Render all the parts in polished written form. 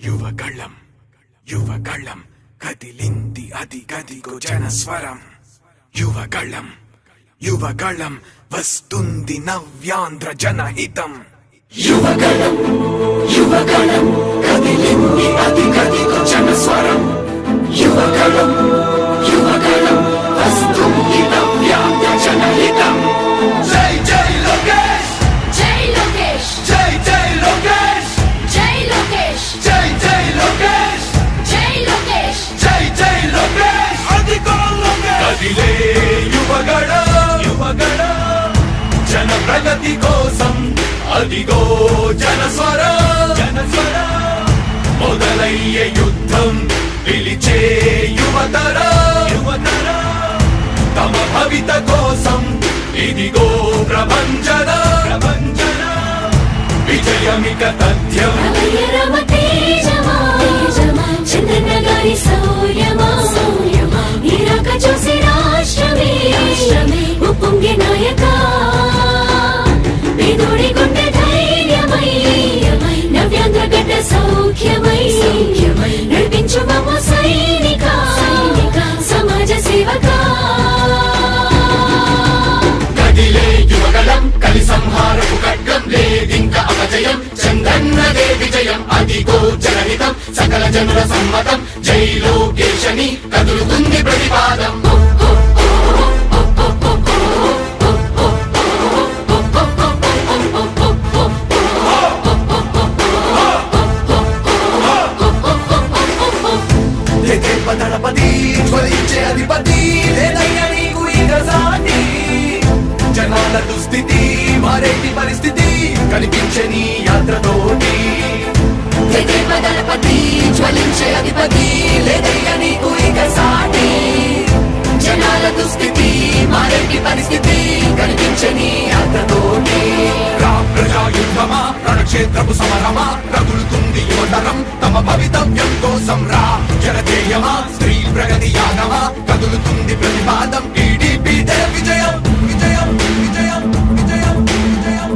యువగళం యువగళం కదిలింది అది గదిగో జనస్వరం. యువగళం యువగళం వస్తుంది నవ్యాంధ్ర జనహితం. యువగళం యువగళం కదిలింది అది గదిగో జనస్వరం. యువగళం యువగళం వస్తుంది నవ్యాంధ్ర జనహితం. జై జై లోకేష్ జై లోకేష్ జై జై లోకేష్ జై లోకేష్ జై జై లోకేష్ జై లోకేష్ జై జై లోకేష్ అదిగో లోకేష్. కదిలే యువగళం యువగళం జన ప్రగతి కోసం అదిగో జనస్వరం. జనస్వరం మొదలయ్యే యుద్ధం పిలిచే యువతరం. యువతరం తమ భవిత కోసం ఇదిగో ప్రభంజనం. ప్రభంజనం విజయమిక తథ్యం. రమ తేజమా చంద్రన్న గారి శౌర్యమా నీరాక చూసి రాష్ట్రమే ఉప్పొంగే నాయక పేదోడి గుండె ధైర్యమై నవ్యాంధ్ర గడ్డ సౌఖ్యమై నడిపించు మమ్మ సైనిక సమాజ సేవక. కదిలే యువగళం కలి సంహారపు ఖడ్గం లేదింక అపజయం. చంద్రన్నదే విజయం అదిగో జనహితం సకల జనుల సమ్మతం. జై లోకేశని కదులుతుంది ప్రతిపాదం. దళపతి జ్వలించే అధిపతి లేదయ్య నీకు ఇక సాటి. జనాల దుస్థితి మారేటి పరిస్థితి కనిపించే నీ యాత్రతోటి. దళపతి జ్వలించే అధిపతి లేదయ్య నీకు ఇక సాటి. జనాల దుస్థితి మారేటి పరిస్థితి కనిపించే నీ యాత్రతోటి. ప్రజాయుద్ధమా రణక్షేత్రపు సమరమా రగులుతుంది యువతరం తమ భవితవ్యం కోసం. రా జనజేయమా స్త్రీ ప్రగతి యానమా కదులుతుంది ప్రతిపాదం. టీడీపీ జయ విజయం విజయం విజయం విజయం విజయం.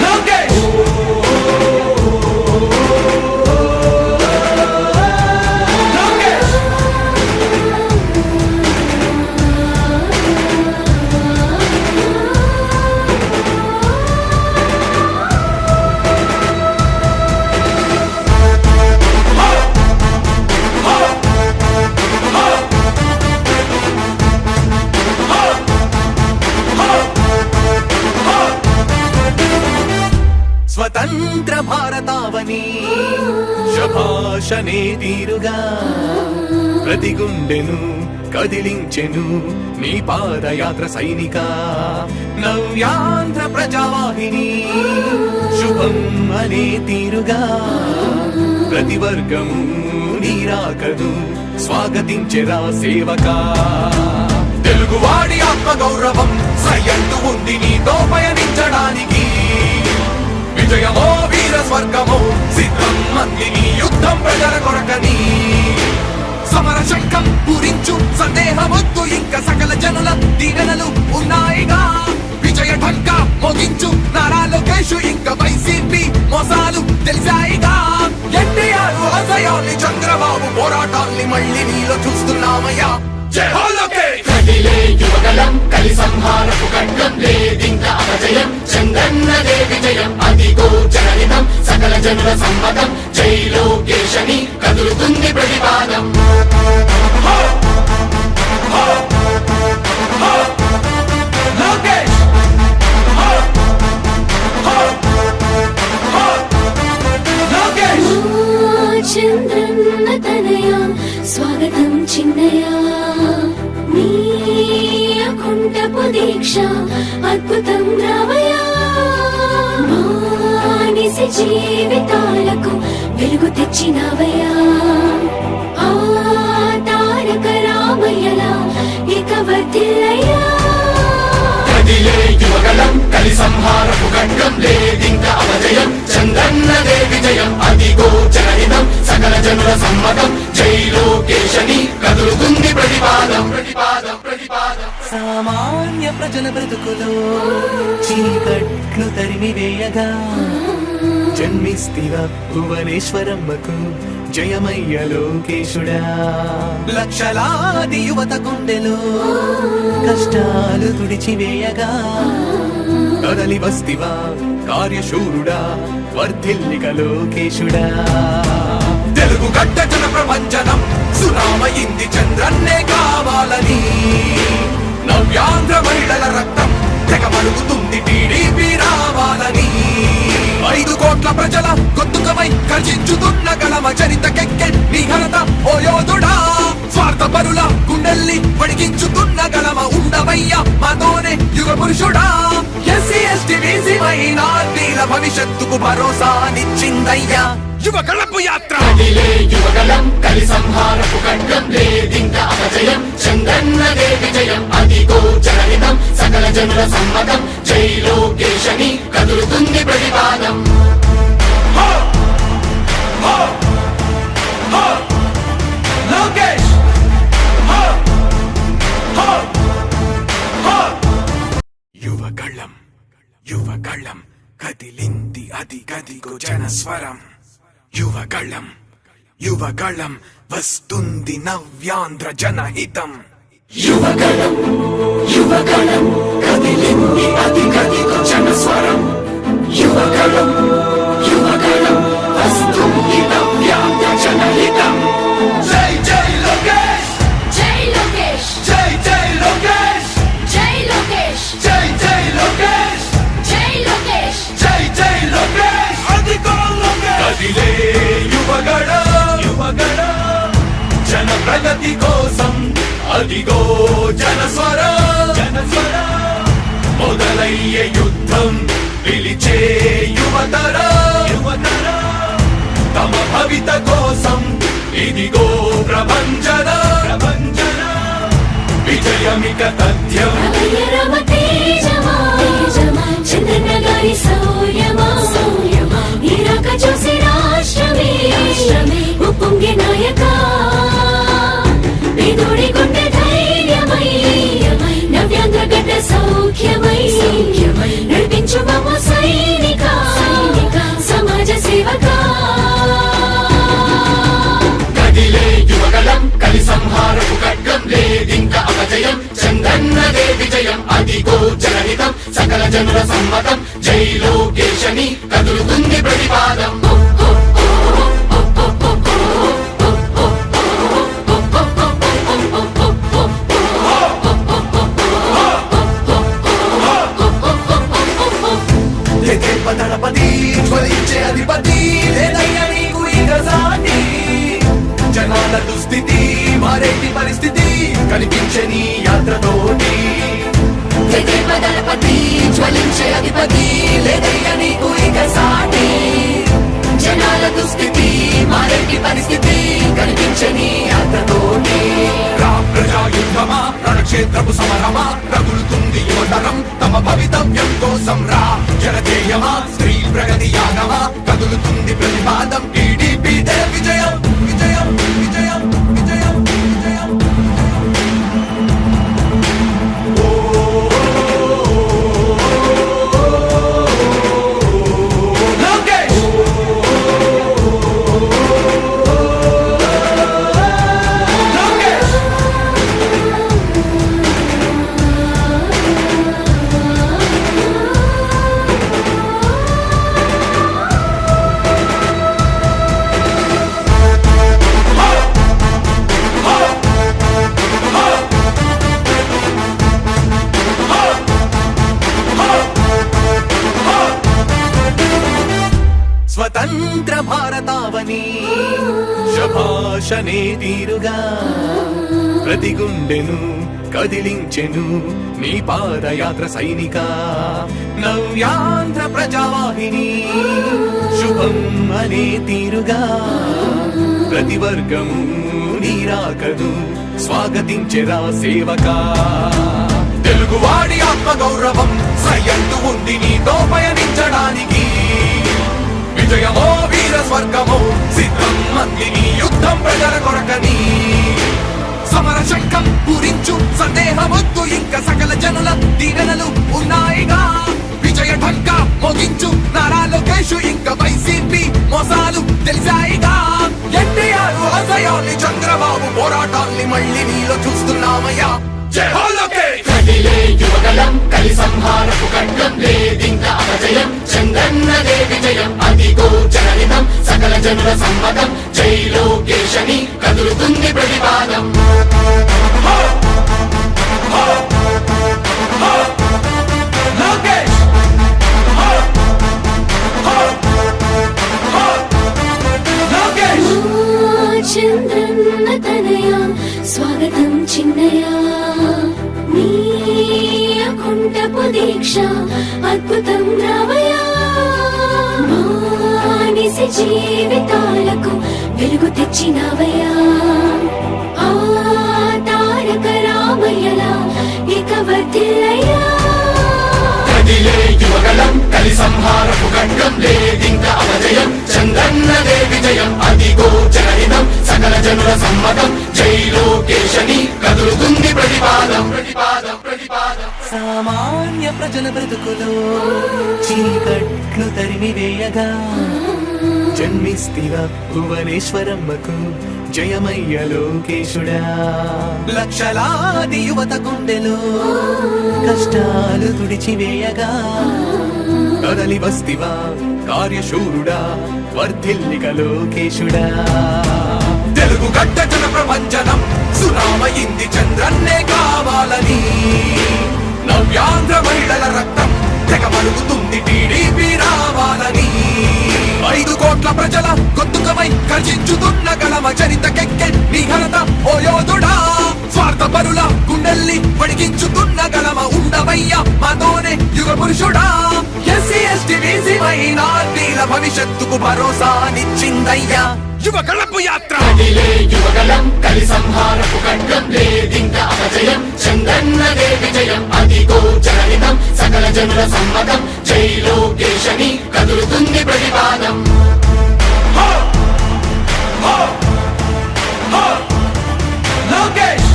లోకేష్ స్వతంత్ర భారతావని శభాషనే తీరుగా ప్రతి గుండెను కదిలించెను నీ పాదయాత్ర సైనిక. నవ్యాంధ్ర ప్రజావాహిని శుభం అనే తీరుగా ప్రతి వర్గము నీరాకను స్వాగతించెరా సేవకా. తెలుగువాడి ఆత్మగౌరవం సయ్యంటూ ఉంది నీతో పయనించడానికి. విజయమో వీర స్వర్గమో సిద్ధం మందిని యుద్ధం ప్రజల కొరకని. సమర శంఖం పూరించు సందేహమొద్దు ఇంక సకల జనుల దీవెనలు ఉన్నాయిగా. విజయ ఢంకా మోగించు నారా లోకేష్ ఇంక వైసీపీ మోసాలు తెలిసాయిగా. ఎన్టీఆర్ ఆశయాల్ని చంద్రబాబు పోరాటాల్ని మళ్ళీ నీలో చూస్తున్నామయ్యా. జై హో లోకేష్. కదిలే యువగళం కలి సంహారపు ఖడ్గం లేదింక అపజయం. చంద్రన్నదే విజయం అదిగో జనహితం సకల జనుల సమ్మతం. జై లోకేశని కదులుతుంది ప్రతిపాదం. లోకేష్ లోకేష్ చంద్రన్న తనయ స్వాగతం చిన్నయ నీ అకుంఠపు దీక్ష అద్భుతం రావయ. మానిసి జీవితాలకు వెలుగు తెచ్చినవయ్యా. ఆ తారక రామయ్యలా ఇక వర్ధిల్లయ్యా. కదిలే యువగళం కలి సంహారపు ఖడ్గం లేదింక అపజయం. చంద్రన్నదే విజయం అదిగో జనహితం సకల జనుల సమ్మతం. జై లోకేశని కదులుతుంది ప్రతిపాదం. ప్రతిపాదం ప్రతిపాదం. సామాన్య ప్రజల బ్రతుకులో చీకట్లు తరిమివేయగా జన్మిస్తివా భువనేశ్వరమ్మకు జయమయ్య లోకేశుడా. లక్షలాది యువత గుండెలో కష్టాలు తుడిచివేయగా కదలి వస్తివా కార్యశూరుడా వర్ధిల్లిక లోకేశుడా. తెలుగు గడ్డ జన ప్రపంచనం సునామయింది చంద్రన్నే కావాలని నవ్యాంధ్ర మహిళల రక్తం తెగమరుగుతుంది టీడీపీ రావాలని 5 కోట్ల ప్రజల గొంతుకమై గర్జించుతున్న గలమ చరితకెక్కె నీ ఘనత ఓ యోధుడా. స్వార్థ పరుల గుండెల్ని వడిగించుతున్న గలమ ఉండవయ్య మాతోనే యుగ పురుషుడా. ఎస్సీ ఎస్టీ బీసీ మైనార్టీల భవిష్యత్తుకు భరోసానిచ్చిందయ్యా యువ కళపు యాత్ర. కదిలే యువగలం కలి సంహారపు ఖడ్గం లేదింక అపజయం చంద్రన్నదే విజయం అదిగో జనహితం సకల జనుల సమ్మతం జై లోకేశని కదులుతుంది ప్రతిపాదం. హో! హో! హో! లోకేష్! హో! హో! హో! యువగళం యువగళం కదిలింది అది గదిగో జనస్వరం. యువగళం యువగళం వస్తుంది నవ్యాంధ్ర జనహితం. యువగలం యువగలం కదిలింది అది గదిగో జనస్వరం. యువగలం యువగలం వస్తుంది నవ్యాంధ్ర జనహితం. జై జై లోకేష్ జై లోకేష్ జై జై లోకేష్ జై లోకేష్ జై జై లోకేష్ జై లోకేష్ జై జై లోకేష్ అదిగో లోకేష్. కదిలే యువగళ జన ప్రగతి కోసం అదిగో జనస్వర మొదలయ్యే యుద్ధం పిలిచే యువతర తమ భవిత కోసం ఇదిగో ప్రభంజన విజయమిక తథ్యం. రమయ రమ తేజమా చంద్రన్న గారి శౌర్యమా నీరాక చూసి రాష్ట్రమే ఉప్పొంగే నాయక పేదోడి గుండె ధైర్యమై నవ్యాంధ్ర గడ్డ సౌఖ్యమై నడిపించు మమ్మ సైనిక సమాజ సేవక. కదిలే యువగలం కలి సంహారపు ఖడ్గం లేదింక అపజయం చంద్రన్నదే విజయం అదిగో జనహితం సకల జనుల సమ్మతం జై లోకేశని కదులుతుంది ప్రతిపాదం. దళపతి జ్వలించే అధిపతి లేదయ్య నీకు ఇక సాటి. జనాల దుస్థితి మారేటి పరిస్థితి కనిపించే నీ యాత్రతోటి. దళపతి జ్వలించే అధిపతి లేదయ్య నీకు ఇక సాటి. జనాల దుస్థితి మారేటి పరిస్థితి కనిపించని యాత్రతోటి. ప్రజాయుద్ధమా రణక్షేత్రపు సమరమా రగులుతుంది యువతరం తమ భవితవ్యం కోసం రా. జనజేయమా స్త్రీ ప్రగతి యాగమా కదులుతుంది ప్రతిపాదం. టీడీపీ విజయం విజయం విజయం విజయం విజయం. లోకేష్ లోకేష్ స్వతంత్ర భారతావని శభాషనే తీరుగా ప్రతి గుండెను కదిలించెను నీ పాదయాత్ర సైనిక. నవ్యాంధ్ర ప్రజావాహిని శుభం అనే తీరుగా ప్రతి వర్గము నీరాకను స్వాగతించెరా సేవకా. తెలుగువాడి ఆత్మగౌరవం సయ్యంటూ ఉంది నీతో పయనించడానికి. విజయమో వీర స్వర్గమో సిద్ధం మందిని యుద్ధం ప్రజల కొరకని. సమర శంఖం పూరించు సందేహమొద్దు ఇంకా సకల జనుల దీవెనలు ఉన్నాయిగా విజయ ఢంకా మోగించు నారా లోకేష్ ఇంకా వైసీపీ మోసాలు తెలిసాయిగా ఎన్టీఆర్ ఆశయాల్ని చంద్రబాబు పోరాటాల్ని మళ్ళీ నీలో చూస్తున్నామయ్యా జై హో లోకేష్ కదిలే యువగలం కలి సంహారపు ఖడ్గం లేదింక అపజయం చంద్రన్నదే విజయం అదిగో జనహితం సకల జనుల సమ్మతం జై లోకేశని కదులుతుంది ప్రతిపాదం లోకేష్ లోకేష్ చంద్రన్న తనయ స్వాగతం చిన్నయ నీ అకుంఠపు దీక్ష అద్భుతం రావయ మానిసి జీవితాలకు వెలుగు తెచ్చినవయ్యా ఆ తారక రామయ్యలా ఇక వర్ధిల్లయ్యా కదిలే యువగలం కలి సంహారపు ఖడ్గం లేదింక అపజయం చంద్రన్నదే విజయం అదిగో జనహితం సకల జనుల సమ్మతం జై లోకేశని కదులుతుంది ప్రతిపాదం ప్రతిపాదం ప్రతిపాదం సామాన్య ప్రజల బ్రతుకులో చీకట్లు తరిమివేయగా జన్మిస్తివా భువనేశ్వరమ్మకు జయమయ్య లోకేశుడా లక్షలాది యువత గుండెలో కష్టాలు తుడిచివేయగా కదలి వస్తివా కార్యశూరుడా వర్ధిల్లిక లోకేశుడా తెలుగు గడ్డ జన ప్రపంచనం సునామయింది చంద్రన్నే కావాలని నవ్యాంధ్ర మహిళల రక్తం తెగ మరుగుతుంది టీడీపీ రావాలని 5 కోట్ల ప్రజల గొంతుకమై గర్జించుతున్న గలమ చరితకెక్కె నీ ఘనత ఓ యోధుడా స్వార్థ పరుల గుండెల్ని వణికించుతున్న గలమ ఉండవయ్య మాతోనే యుగ పురుషుడా ఎస్సీ ఎస్టీ బీసీ మైనార్టీల భవిష్యత్తుకు భరోసానిచ్చిందయ్యా యువ కళపు యాత్ర కదిలే యువగలం కలి సంహారపు ఖడ్గం లేదింక అపజయం చంద్రన్నదే విజయం అదిగో జనహితం సకల జనుల సమ్మతం జై లోకేశని కదులుతుంది ప్రతిపాదం లోకేష్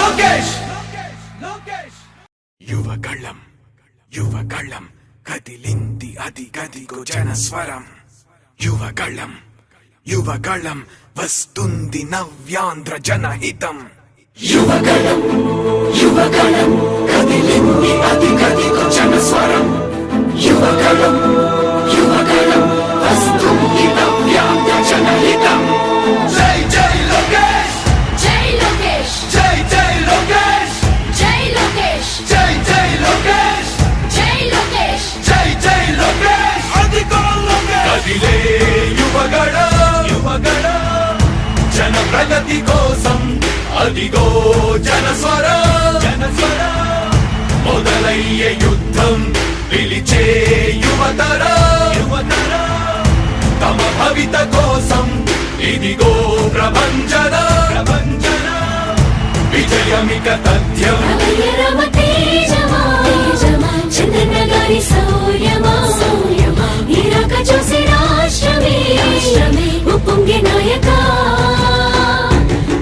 లోకేష్ లోకేష్ యువగళం కదిలింది అది గదిగో జనస్వరం యువగళం వస్తుంది నవ్యాంధ్ర జనహితం యువగలం కదిలింది అది గదిగో జనస్వరం యువగలం వస్తుంది నవ్యాంధ్ర జనహితం జై జై లోకేష్ జై లోకేష్ జై జై లోకేష్ జై లోకేష్ జై జై లోకేష్ జై లోకేష్ జై జై లోకేష్ అదిగో లోకేష్ కదిలే యువగడ జన ప్రగతి కోసం అదిగో జనస్వర మొదలయ్యే యుద్ధం పిలిచే యువతర తమ భవిత కోసం ఇదిగో ప్రభంజన విజయమిక తథ్యం రమ తేజమా చంద్రన్న గారి శౌర్యమా నీరాక చూసి రాష్ట్రమే ఉప్పొంగే నాయక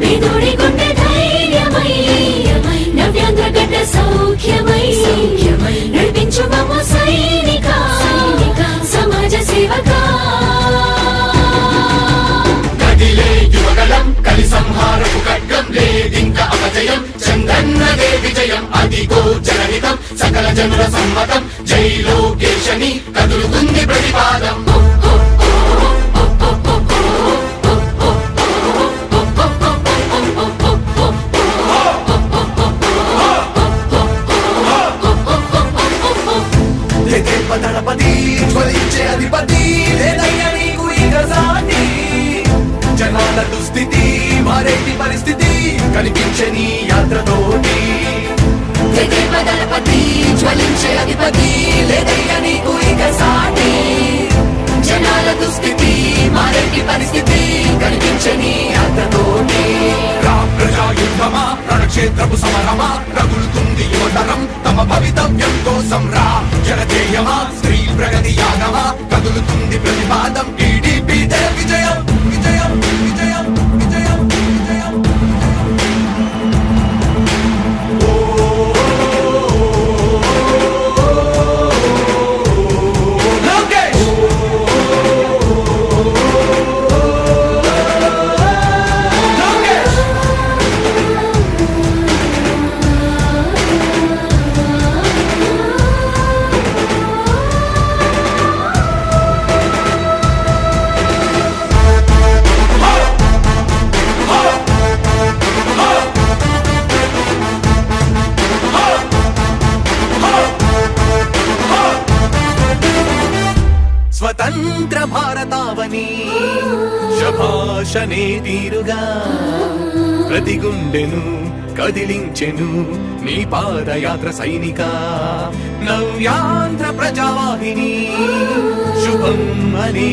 పేదోడి గుండె ధైర్యమై నవ్యాంధ్ర గడ్డ సౌఖ్యమై నడిపించు మమ్మ సైనిక సమాజ సేవక కదిలే యువగలం కలి సంహారపు ఖడ్గం లేదింక అపజయం చంద్రన్నదే విజయం అదిగో జనహితం సకల జనుల సమ్మతం జై లోకేశని కదులుతుంది ప్రతిపాదం దళపతి జ్వలించే అధిపతి లేదయ్యా నీకు ఇక సాటి జనాల దుస్థితి మారేటి పరిస్థితి కనిపించే నీ యాత్రతోటి దళపతి జ్వలించే అధిపతి లేదయ్యా నీకు ఇక సాటి జనాల దుస్థితి మారేటి పరిస్థితి కనిపించని యాత్రతోటి ప్రజాయుద్ధమా రణక్షేత్రపు సమరమా రగులుతుంది యువతరం తమ భవితవ్యం కోసం రా జనజేయమా స్త్రీ ప్రగతి యాగమా కదులుతుంది ప్రతిపాదం టీడీపీ శభాషనే తీరుగా ప్రతి గుండెను కదిలించెను నీ పాదయాత్ర సైనిక నవ్యాంధ్ర ప్రజావాహిని శుభం అనే